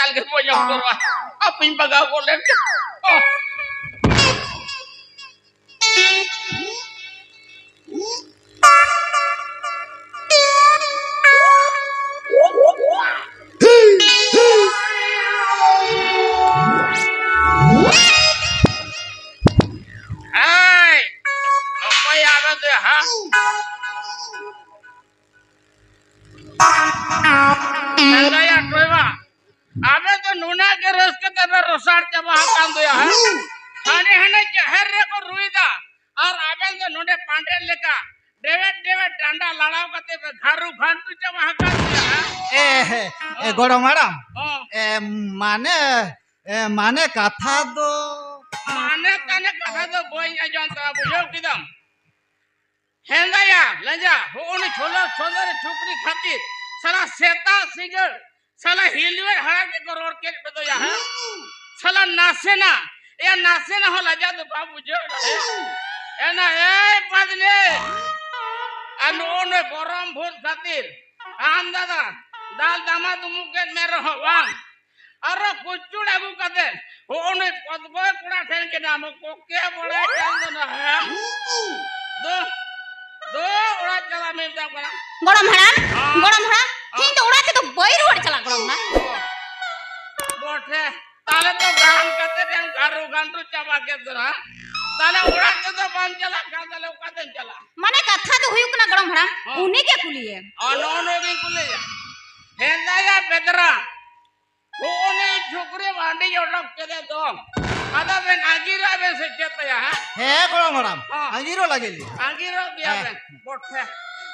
kal ke pojok turwa. Apa yang baga boleh? Oh. Hai. Apa yang ada tu ha? Saya driver. Abe to nuna ke rस के तबे रोसार चबा हाकान दो या हाने हाने जहर रे को रुईदा और आबे तो नोडे पांडे लेका डेवेट डांडा लड़ाव कते घारू घंटू चबा हाकान दो ए गोड़ मैडम माने कथा दो माने कने कथा दो बोई जानता बुझो किदम हेंदाया लंजा होने छोला छोदर छुकरी खातिर साला सेता सिगर साला हिलवे हरा के करोड़ के बतो या साला नासे ना हो लजा तो बाबू जो है ना ए पदले अनोने गरम भोज खातिर आम दादा दाल दामा तुमुके में रहो वांग अरे कुचुड़ आगू कदे होने पदबो कुड़ा ठेन के नाम को के बड़े जान ना है दो उड़ा चला मिलता करा गरम हड़ा हिं तो उड़ा के तो बैर उड़ चला गरम ना बोठे ताले तो गान करते हैं घारू घंटू चबा के जरा ताले उड़ा के तो बन चला कादले उकाते चला माने कथा तो हुई ना गरम हड़ा उन्हीं के कुली है अनोनो भी कुली है हेंदा या बेदरा ओने छोकरे वांडी जोड़क के दे तो आधा बेन आगिरा बेन से चेतया है गोड़ मैडम आगिरो लगेली आगिरो दिया बेन बोठे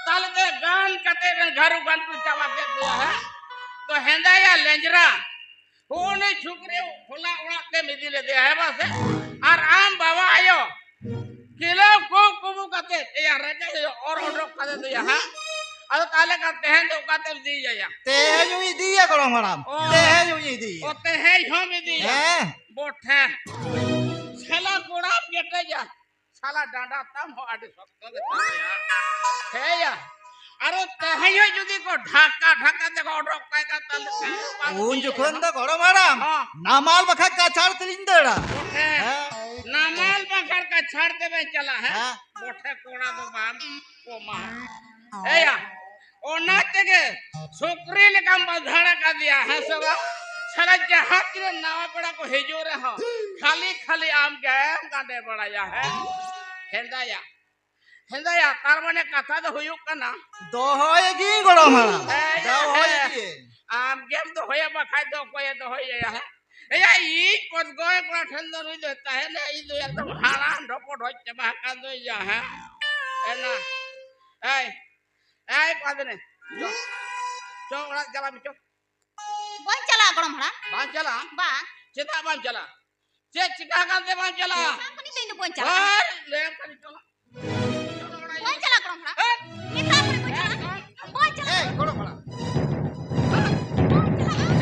ताले ते गान करते बेन घारू घंटू चबा के दिया है तो हेंदा या लेंजरा होने छुकरे खुला उड़ा के मिदी ले दिया है बस और आम बाबा आयो किलो को कुबू कते या रजे और ऑर्डर कर दे या अब काले का तहन तो काते दी जाया तेज हुई दी है गोड़ मैडम तेज हुई दी ओ तहन हम दी है बोठे छला कोड़ा गेटे जा साला डांडा तम हो आडे सकते दे है या अरे तहयो जुदी को ढाका देखो ऑर्डर कायगा तल उन जुखन द गोड़ मैडम नामाल बखा का छाड़ तिलिंदड़ा नामाल बखर का छाड़ देवे चला है बोठे कोड़ा तो बाम को मा ए या ओ नाते के छोकरी ले काम बधाड़ा का दिया है सब साला जहां के नावा पड़ा को हेजो रे हो खाली आम के कांडे बड़ाया है हेंदाया तार माने कथा तो हुयु कना दो होएगी गोड़ मैडम दो होएगी आम गेम तो होया बखाय दो कोय तो होया है एया ई पद गोय कोड़ा ठंडा रुई देता है ना ई दो एकदम हारा ढोपट हो चबा का दो या है ना ए पदने जो उड़ा चला बिचो बन चला गरम हड़ा बान चला बा चिता बान चला चे चिका का दे बान चला अपनी तो बन चला ले कर चला बन चला गरम हड़ा निता पर बन चला बन चला ए गोड़ मैडम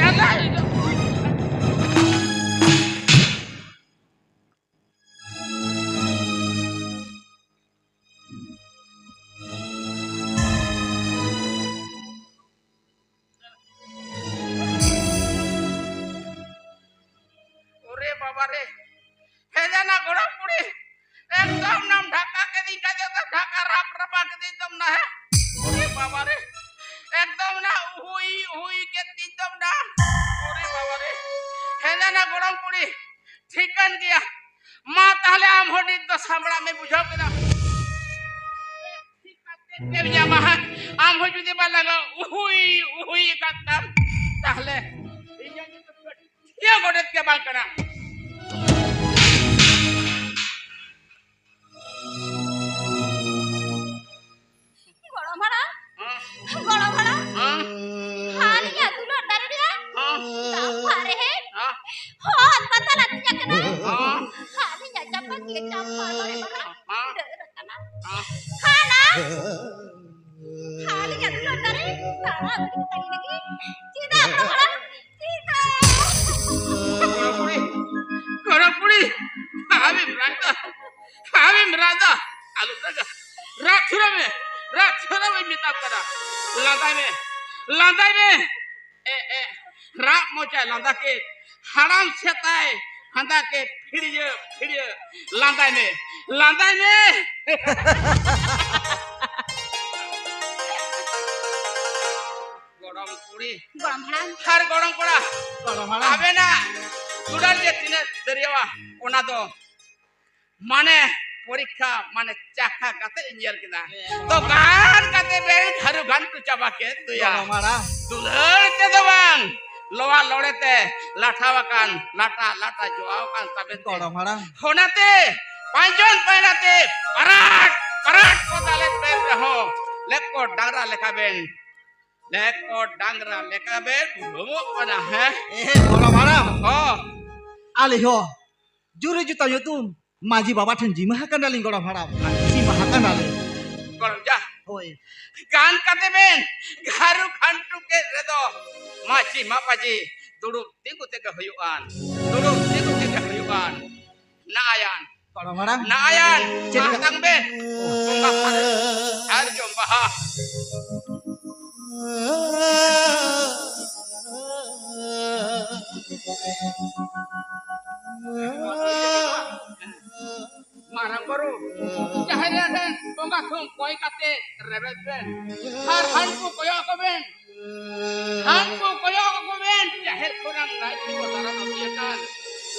चला बाबा रे हे जाना घोड़ा पुड़ी एकदम नाम ढाका के दी का जब ढाका राप रपा के दी तुम ना है अरे बाबा रे एकदम ना हुई के दी तुम ना अरे बाबा रे हे जाना घोड़ा पुड़ी ठीकन गया मां ताले आम होडी तो सामड़ा में बुझाओ के ना ठीक करते के जा महा आम हो जुदी बा लगा हुई का तम ताले ये गोडत के बाल करा गरम हड़ा हाल या तू लो डर रे पारे है हो पता लग जा के ना हाल या जब के जब पारे बड़ा खाना हाल या तू लो डर तारा अपनी तली लगी सीधा गरम हड़ा सीधा पुड़ी हावी मरादा आलू तक राखुरा में मिता करा लादाई में ए राग मोचा लांदा के हराम सेताय हंदा के फिर लांदा ने गरम कुड़ी গরম ভাড়া हर गरम कोड़ा গরম হারাম आबे ना सुडाल जे तिने दरियावा ओना दो माने परीक्षा माने चाखा काते इंजर किदा तो गान काते बे घरु गान तु चाबा के तुया গরম হারাম दुलर के दो बांग लोवा लोड़ेते लाठावाकान लाटा जोआवकान तबे গরম হারাম होनाते पांचन पैनाते पराट को दाले पेन रहो लेको डांगरा लेकाबेन बुमो पना है গরম হারাম ओ aliho juri juta yotum maji baba than jima hakan daling gora haram jima hakan dale गरम जा oi गान काते बेन घारु खांटू के रेदो माची मापाजी दुडुब तिंगु तेके हुयुआन gora haram naayan Jadi- matang ben bunga pare har jom baha marang baru jahare den bunga thum koi kate rebet ben har hanku koyo ko ben jahar kurang nai ko dara abiakan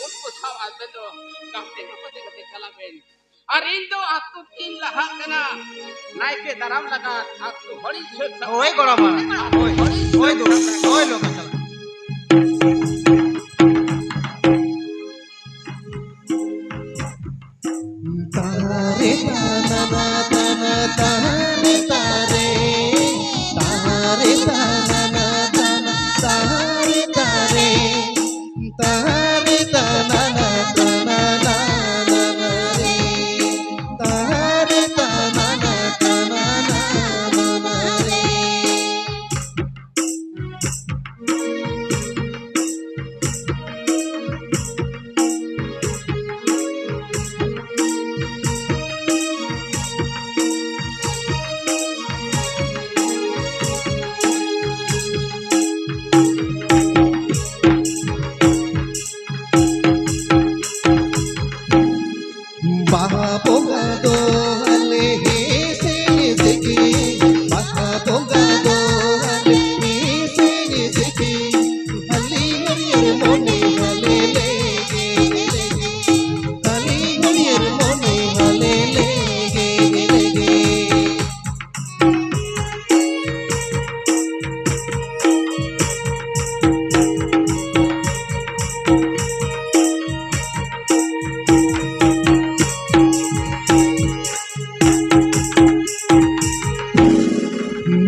unko thaw albedo kapte kapte kala ben আর Indo আত্মু তিন লাহা কেনা নাইকে দারাম লাগা আত্মু হরি ছেপ oi gora haram oi lo kasala तारे ताना ताना तारे तारे तारे ताना ताना तारे तारे तारे ताना ताना ताना रे तारे ताना ताना ताना रे Bahapogado hale se seki Bahapogado hale se seki hali harier mone hale lege hali harier mone hale lege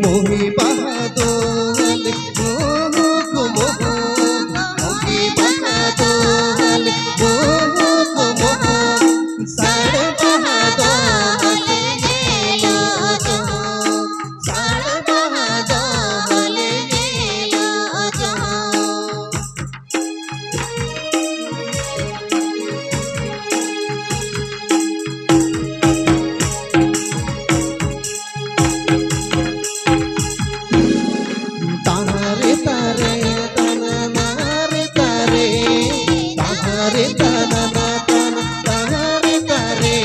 Mohi bahado hale moho moho Mohi bahado hale moho moho Sare bahado hale yelo Sare bahado hale yelo तारे तारे ताना नारे तारे तारे ताना ताना तारे तारे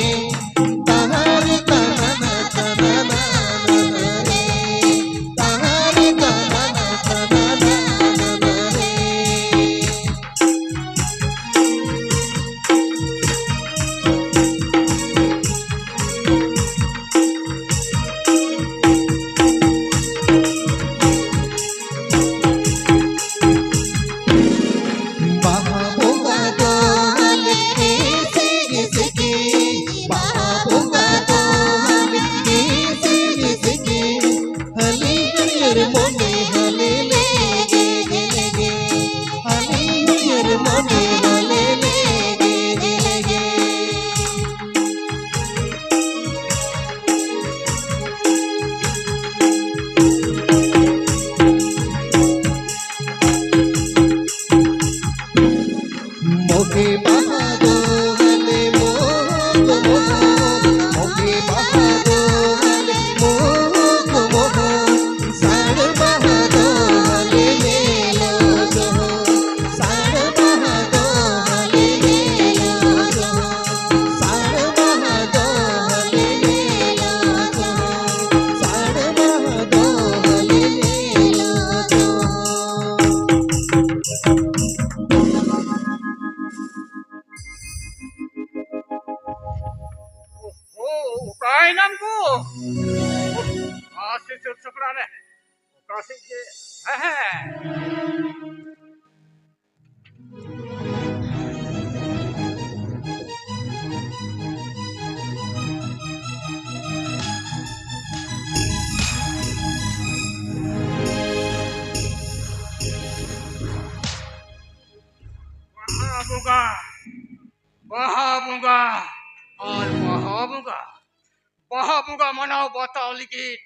तारे ताना ताना नाना रे तारे ताना ताना नाना रे Bahapogado Ukain namku. Masih seperane. Kasih je. Hehe. Bahabunga और bahabunga मनाओ बताओ लिखित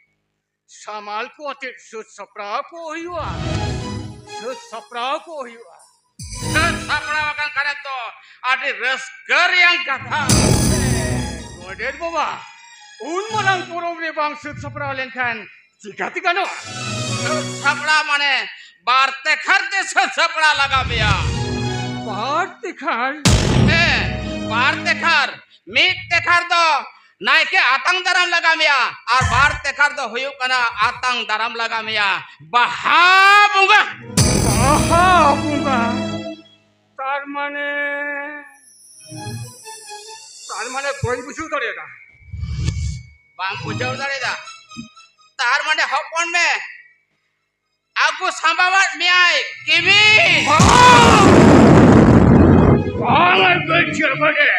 समाल को अति सुध सप्राव को हुआ सुध सप्राव akan karena to ada resker yang kata Godet baba menang purung ni bang sud sapra lenkan jika tiga no sud sapra mane bar tekhar de sud sapra laga biya bar tekhar mit tekhar do naike atang daram laga biya ar bar tekhar do huyuk kana atang daram laga biya bahabunga তার মানে বই বুঝু দাঁড়িয়ে বাং বুঝাও দাঁড়িয়ে তার মানে হপন মে আগু সাম্বাবাদ মিয়াই কিবি আমার গচ্ছির বলে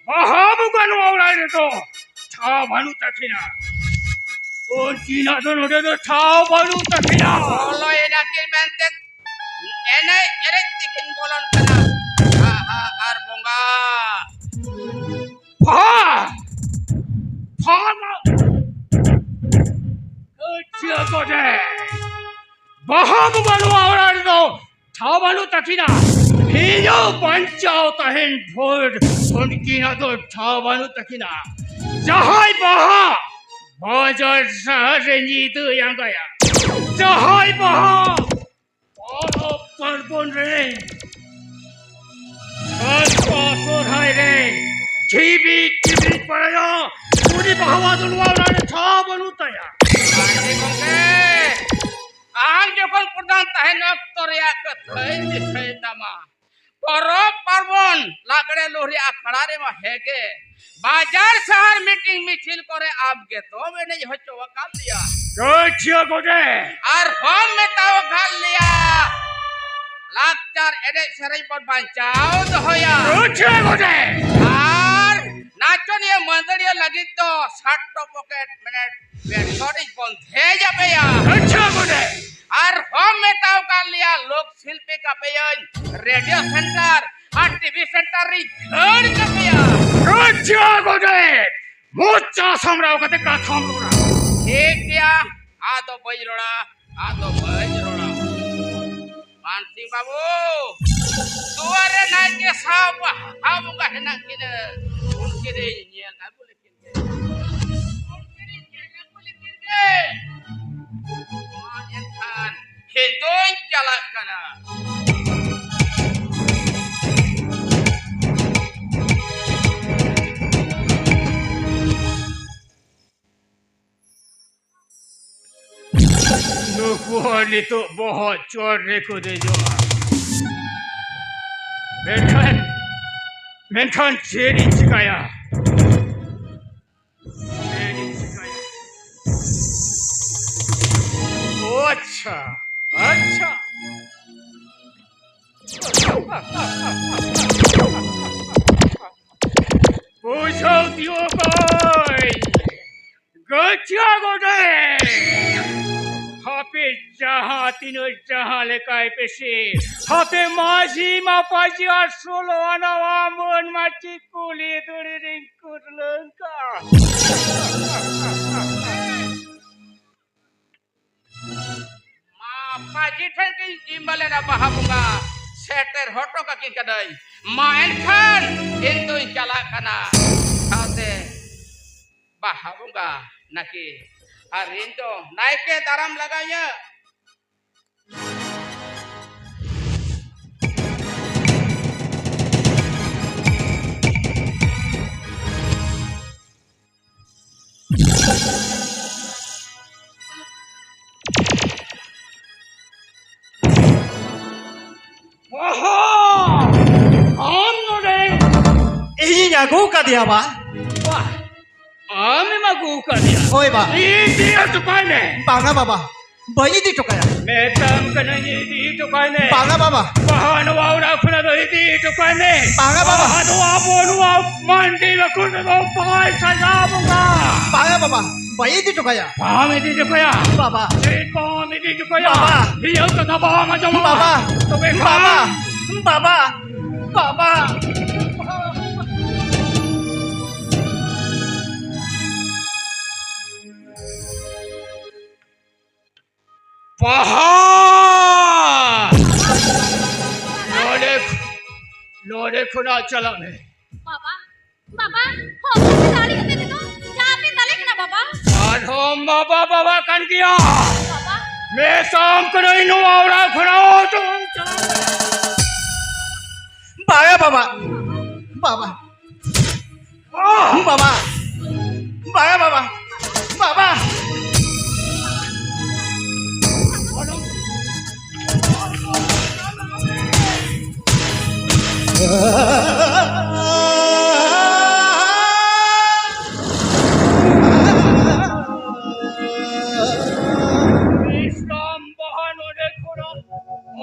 বাহাবু কানো আওড়াই রে তো ছা ভানু তাকিনা ও চিনা তো নড়ে তো ছা ভানু তাকিনা হলো এনাকে মেনতে enai erek tikin bolon kana ar bonga ma kecil kode bahabu balu awal do thau balu takina hiyo pancau tahin phod unkina do thau balu takina jahai baha bajar sahare nitu yang kaya jahai baha পার্বণ রে পাঁচর হয় রে ঝিবি TB পড়া পুরি বাহাওয়া দুলওয়া রে সব অনুতায়া আং যখন প্রধান তাহেন অক্তরিয়া কথাই দিছে দামা পরব পার্বণ লাগড়ে লোহরি আখড়া রে মা হেগে বাজার শহর মিটিং মিছিল করে আপকে তো मैंने হচ্ছে ওয়াকাল দিয়া গছিয়া গোটে আর হোম মেটাও গাল লিয়া লাকচার এডে সেরাই পর বাঁচাও তো হইয়া গছিয়া গোটে আর নাচনিয়া মন্দড়িয়া লাগি তো শার্ট পকেট মানে বেসরিক বন্ধে যাবে গছিয়া গোটে আর হোম মেটাও গাল লিয়া লোক শিল্পী का पेयन रेडियो सेंटर और टीवी सेंटर री घर का पेया गच्छा गोटे मोचा समराव कते कथम लोड़ा ठीक दिया आ तो बजरोड़ा मानसिंह बाबू तुअरे नाय के साव हम कहना किने उनके रे ये ना बोले किने मान खान खेदों चला कना नुकुहर तो बहुत चोर को दे जो मेंथन चेरी चिकाया अच्छा पूछो दियो कोई गच्छा गोटे हापे जहाँ तीनों जहाँ लेकाय पेशे हापे माजी मापाजी और सोलो अनावा मन माची कुली दुरी रिंकुर लंका मापाजी ठंडी जिम्बले ना बाहाबुंगा सेटर होटो का किन कदाई माइन खान इंतु इंचला कना खाते बाहाबुंगा नकी hari itu naiknya daram laganya oho am nore Inya go kadia ba. wah ami magu kania Oi ba. ini tu kane Banga baba. Bayi di to kaya. metam kana ini tu kane Banga baba. bahana waura kuna do ini tu kane Banga baba. bahana abonu mandi lakuna do pai sajabuga Banga baba. Bayi di to kaya. pami di tu kaya Baba. pami di tu kaya Baba. iya kata bahama jama Baba. to be Baba. Baba. Baba. Baha! Lode kuna chalane. बाबा बाबा हो कैसे गाड़ी होते थे तो यहाँ पे तले ना बाबा Adhom baba baba kan kiya. बाबा मैं शाम को नहीं नुआवरा खड़ाओ तुम चलो. Banga baba. Baba. Baba. Banga baba. Baba. Islam bahan ode khora.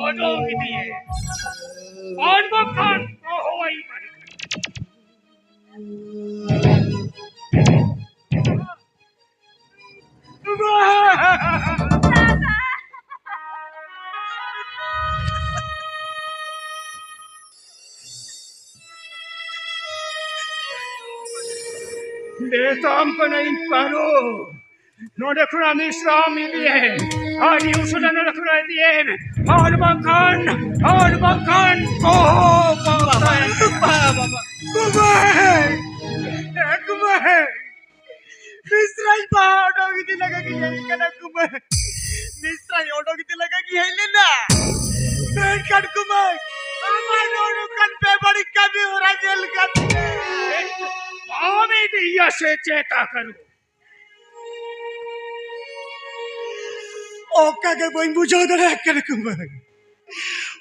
Odo gidiye. Khan bakhan kohoi bari. Betam ko nahin paro. No dekuna Islam diye. Hari usulan na dekuna diye. Har bakhan ko bakhan. Baba. Kumai. Kumai. Misrai baado gidi laga ki yai kana kumai. Misrai odo gidi laga ki yai na. Ben kan kumai. Amar nono kan pe badi kabi ora jel kan. Ame diya se cheta karu. Oka ke boy bujo dare ekkana kumai.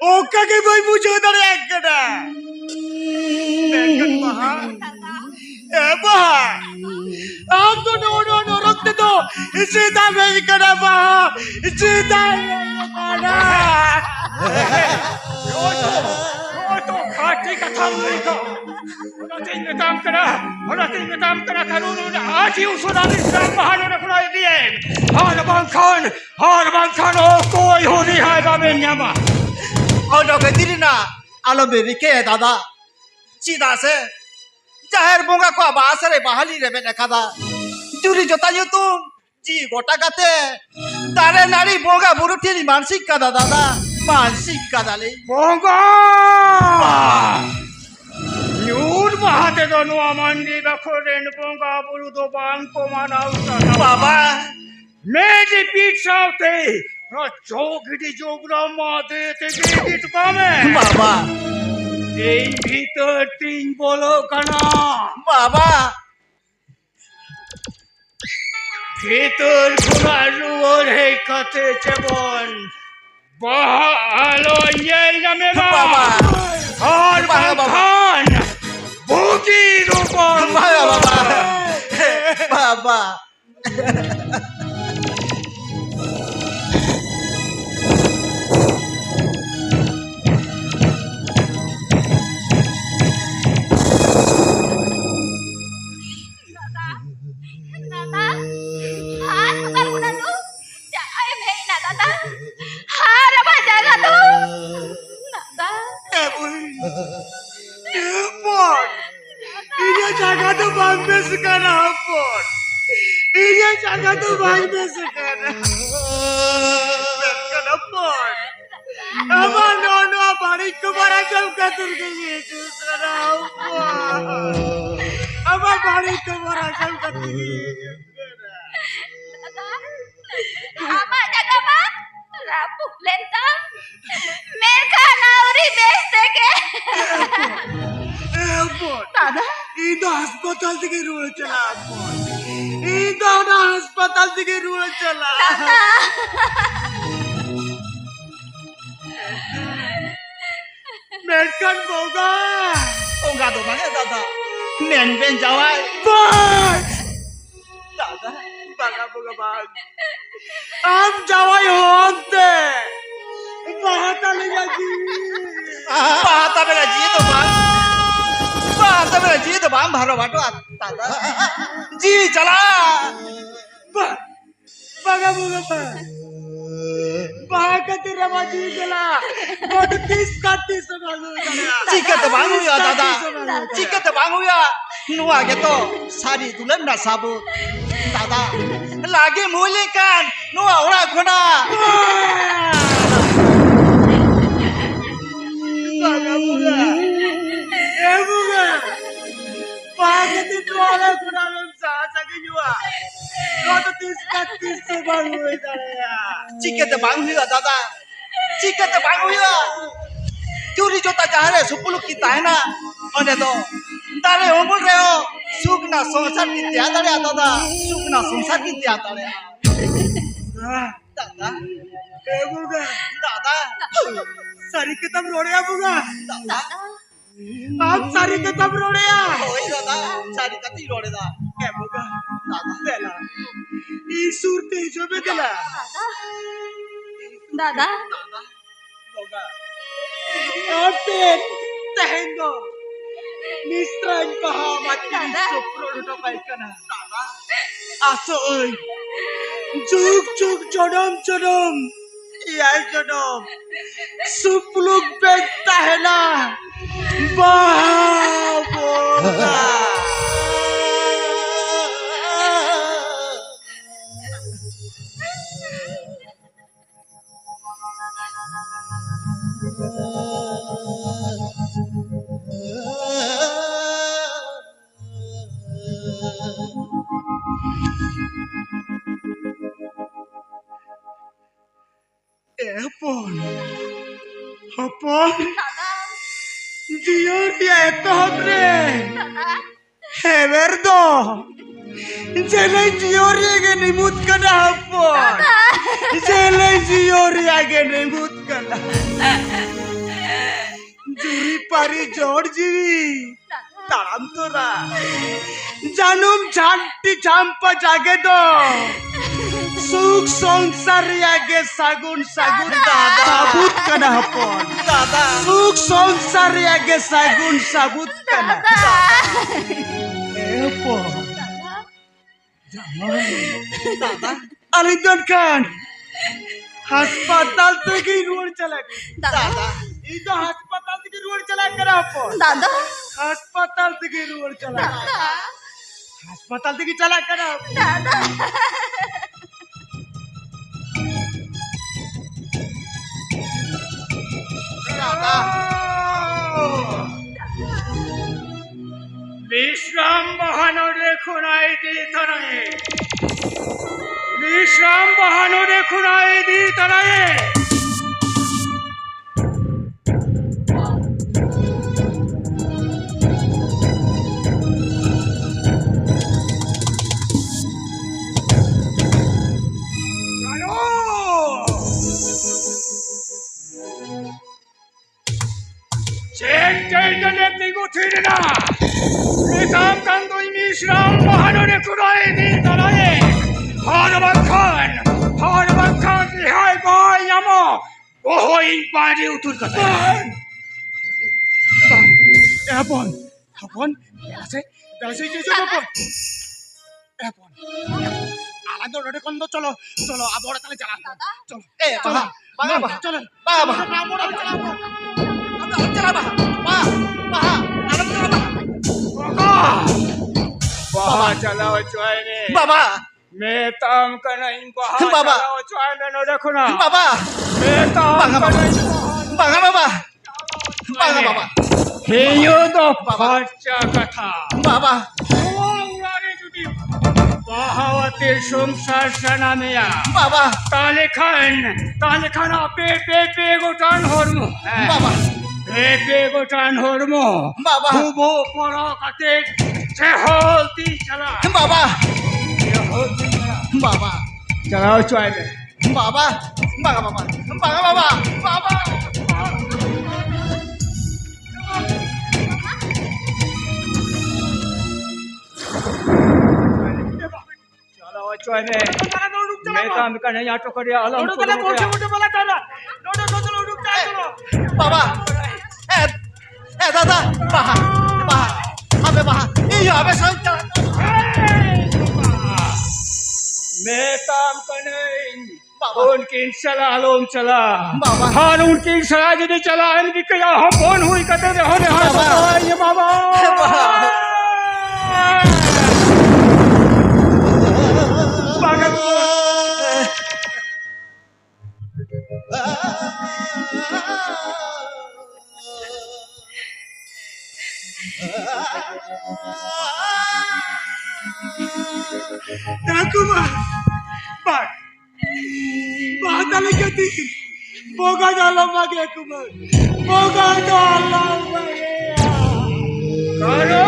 Oka ke boy bujo dare ekkana. Ben kan baha. Eba. Aku no rokte do. Isita me kada ba. Isita kada. Yo khati ka tham nahi ka. Ona ting tam kara karunu aji usura Islam bahano rakhna diye. Har ban khan o koi ho nahi hai ba men nyama. Odo ke dirina. Alo beri ke dada. Sida se. Jahir bunga ko abasare bahali rebe dekada. Juri jota yutum. Ji gota kate. Dare nari bunga buru tiri mansik kada dada. Mansik kada le. Bonga! Nyur bahate dono amandi bakhoren bonga buru do bang ko manau ta. Baba. Meji pit saute. Na jogidi jogra ma de te gidi kame. Baba. এই ভিতর তিন বলো কানা Baba. ভিতর খোলার হে কাতে চেবন ভালো Yale নামে বাবা। আর বাবা। খান বুকির উপর Baba. Baba. दादा हाथ पकड़ उड़ा तू जाए भाई ना दादा हार बजागा तू दादा পর এই জায়গা তো ভাঙবে সেখানে পর এই জায়গা তো ভাঙবে সেখানে পর আমার নন বাড়ি কুমারা চৌকা তুলকে গিয়েছে আমার বাড়ি কুমারা চৌকা তুলকে Ama jaga ma rapuk lentang mereka nauri besteke দাদা এই তো হাসপাতাল থেকে রুয়ে চলা এই তো হাসপাতাল থেকে রুয়ে চলা Menkan boga. Boga do mange dada. Men ben jawai. Bang. Dada. Baga boga bang. Am jawai honte. Bahata lega ji. Bahata mera ji to bang. Bahata mera ji to bang bharo bato dada. Ji chala. Baga boga bang. Baga tera baji gela. God tis bagu. Chikat bang huya dada. Chikat bang huya. Nuwa geto sari dulam na sabu. Dada. Lagi mulikan. Nuwa ora khona. Baga boga. Boga. Baga tera khona lom sa sagi jua. God tis bagu dara. Chikat bang huya dada. Chikat bang huya. Curi jota jahare supuluk kita है ना और तो तारे उम्र रहे हो सुखना संसार की त्याग तारे आता था सुखना संसार की त्याग तारे दादा बोगा दादा सारी किताब रोड़िया बोगा दादा आप सारी किताब रोड़िया ओए दादा सारी कती रोड़े दा बोगा दादा देला ई सूरते जो में देला दादा बोगा आपे तहंगो मिस्ट्राइन pahamat soprodo paikana aso oi juk jodom iyai jodom supluk betahena baboga Hapon Dios ya hombre Heverdo Jele Diori ke nimut kana hapon Jele Diori ke nimut kana Juri pari Georgi Taram tora Janum janti jampa jage do Suk সংসার আগে সাগুন দাদা সাবুত কানা হপন दादा সুখ সংসার আগে সাগুন সাবুত কানা হপন दादा আলিদন খান হাসপাতাল থেকে রোড চালা दादा এই তো হাসপাতাল থেকে রোড চালা করা হপন दादा হাসপাতাল থেকে রোড চালা হাসপাতাল থেকে চালা করা दादा বিশ্রাম বাহানো দেখুন আইদি তরায়ে বিশ্রাম বাহানো দেখুন আইদি তরায়ে বিশ্রাম বাহানোরে কুড়াই দি তলায়ে হরবাক্ষণ রিহাই গয় আমো ওহই বাড়ি উতুর কথা আপন আছে যে আপন আপন আলাদা রোডে কোন চলো আবড়া তালে চালা চলো eh baha চলো baha আবড়া চালা चला baha alam चला बाबा चलाओ चोयने बाबा मैं ताम का नहीं बाबा चलाओ चोयने न देखो ना बाबा मैं ताम का नहीं बाबा हेयो तो खर्चा कथा बाबा उड़ाने जुटी बाहावते संसार सनामिया बाबा ताले खान पे गोटान हरमो बाबा पे गोटान हरमो बाबा हुबो परो काते चहल ती चला बाबा चहल ती चला बाबा चलाओ चोयने बाबा coy ne. Metam kan ya to kariya alam Udah kena ko. udah bala cara. Udah cara. বাবা দাদা বাহা বাহা আবে বাহা এই হবে সঞ্চার Metam kan Baba. उनकी सलाह लोम चला बाबा। हाँ उनकी सलाह यदि चला इनकी क्या हम कौन हुई कहते थे होने हाँ बाबा। ये बाबा पागल Nakuman. Bak. Bahatala kati. Boga dalam lagi aku man. Boga dalam lagi. करो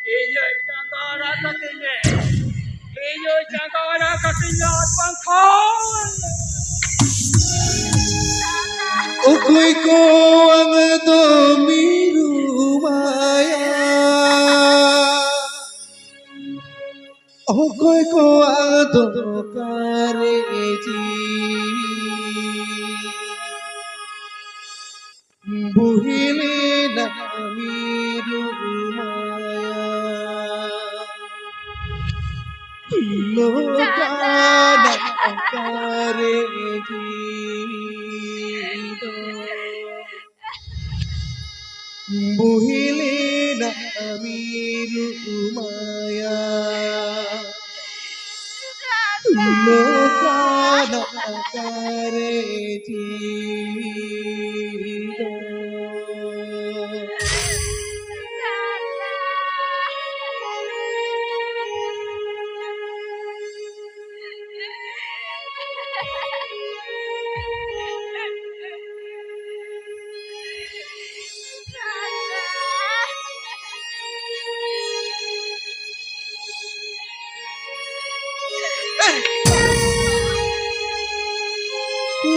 ये जंगारा कतिने ये जंगारा कतिने पंखान Ako'y ko ang dumilumaya. Ako'y ko ang dumakariji. Buhili na mirumaya. Loka na kariji. Buhili na mirumaya. Loka na kariji.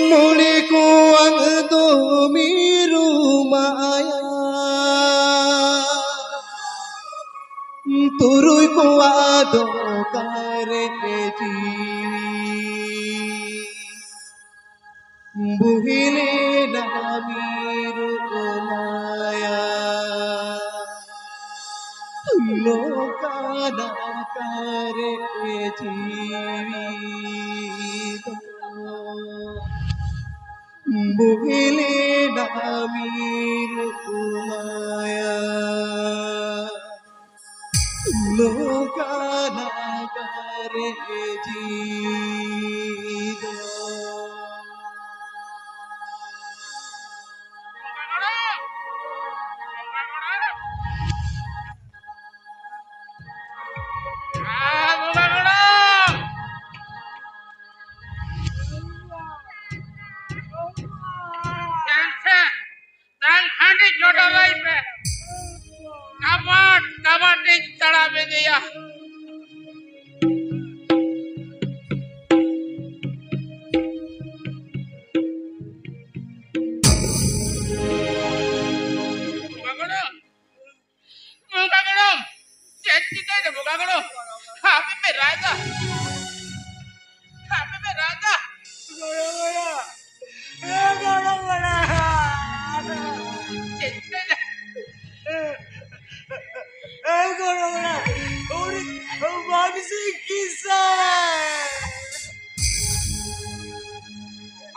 Muli ko ang dumirumaya. Turoy ko ado kareji. Buhili na mirumaya. Loka na kareji. Buhili na mirumaya. Loka na kareji.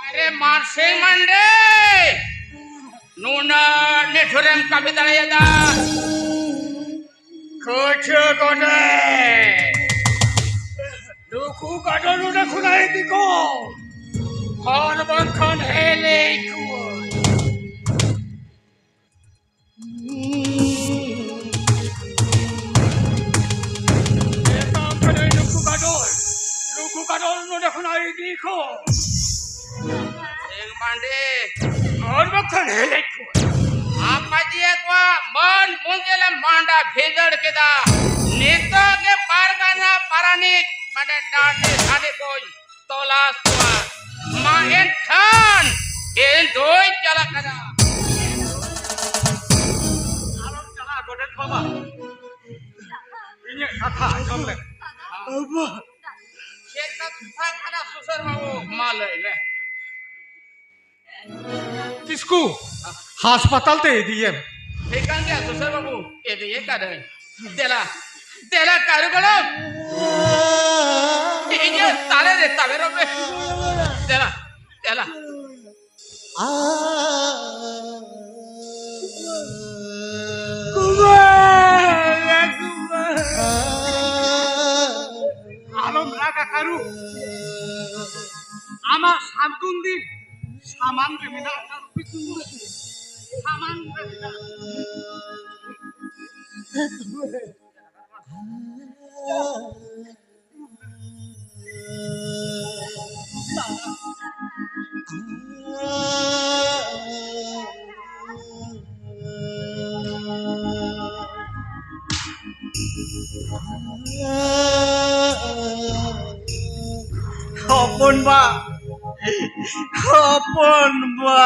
अरे Man Singh Monday नूना नेठुरम कविता यदा कुछ कोने दुखु काटनु न खुनाई दिको खान बंखन हेले कुआ Luku kadol nu dah kena ini ko. Singh Monday और बखन हेले को. आपा जी को मन मुंगेले मांडा भेजड़ के दा नेता के पारगाना पारानिक माने डाने खाने कोई तोलास हुआ मां इन खान इन दोई चला करा Alam cala godet baba. Ini kata jomle. সেটা থাকাটা শ্বশুর বাবু মালয় না किसको हास्पताल ते दिए এখান থেকে শ্বশুর বাবু এদিকে কারে দেলা দেলা কারে বলো এই যে তালে রে তালে রবে দেলা দেলা आलम रागा कारू আমার শান্তন দিন সামান দেবে না সামান দেবে না অপন বা অপন বা